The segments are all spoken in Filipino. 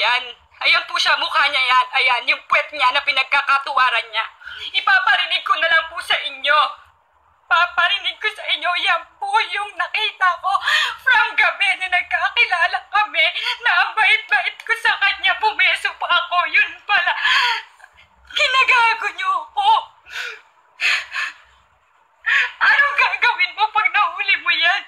yan. Ayan po siya, mukha niya yan. Ayan, yung puwet niya na pinagkakatuwaran niya. Ipaparinig ko na lang po sa inyo. Paparinig ko sa inyo, yan po yung nakita ko from gabi na nagkakilala kami na ang bait-bait ko sa kanya, pumeso pa ako. Yun pala, ginagago niyo ko. Anong gagawin mo pag nahuli mo yan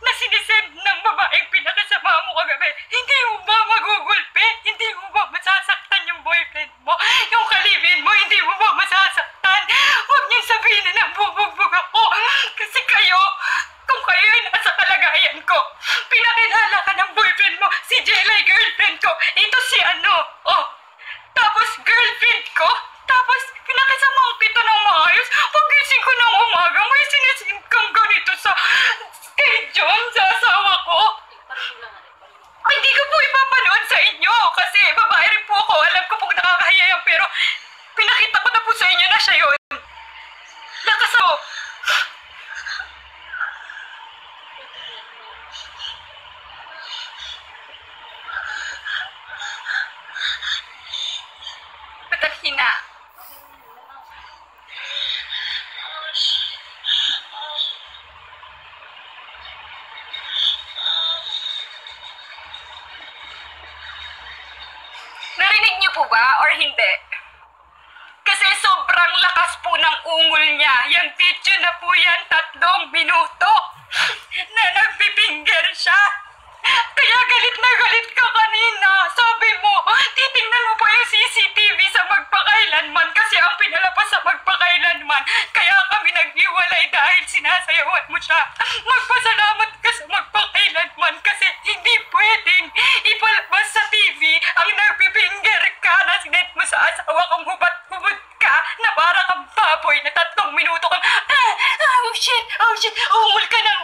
na sinisend ng babaeng pinakasama mo kagabi? Hindi mo ba magugulpe? Hindi mo ba masasaktan yung boyfriend mo? Yung kalibin mo, hindi mo ba masasaktan? Huwag niyong sabihin na nabubugbog ako. Kasi kung kayo ay nasa kalagayan ko, pinakilala ka ng boyfriend mo, si Jelay, girlfriend ko. Ito si tapos girlfriend ko, tapos pinakisamahan kita ng maayos. Pagising ko ng umaga, may sinisin kang ganito kay John, sa asawa ko. Hindi ko po ipapanood sa inyo kasi babae rin po ako. Alam ko pong nakakahiya yan, pero pinakita ko na po sa inyo na siya yun. Nakaso. Patahina. Narinig niyo po ba or hindi? Kasi sobrang lakas po ng ungol niya. Yung video na po yan, 3 minuto na nagpipinger siya. Kaya galit na galit ka kanina. Sabi mo, titingnan mo pa yung CCTV sa magpakailanman kasi ang pinalabas sa magpakailanman. Kaya kami nag-iwalay dahil sinasayawan mo siya. Magpasalamat ka sa magpakailanman kasi hindi pwedeng ipalabas sa TV ang nagpipinger ka na sinet mo sa asawa kong hubad-hubad ka na para kang baboy na 3 minuto kang oh shit, ungol ka ng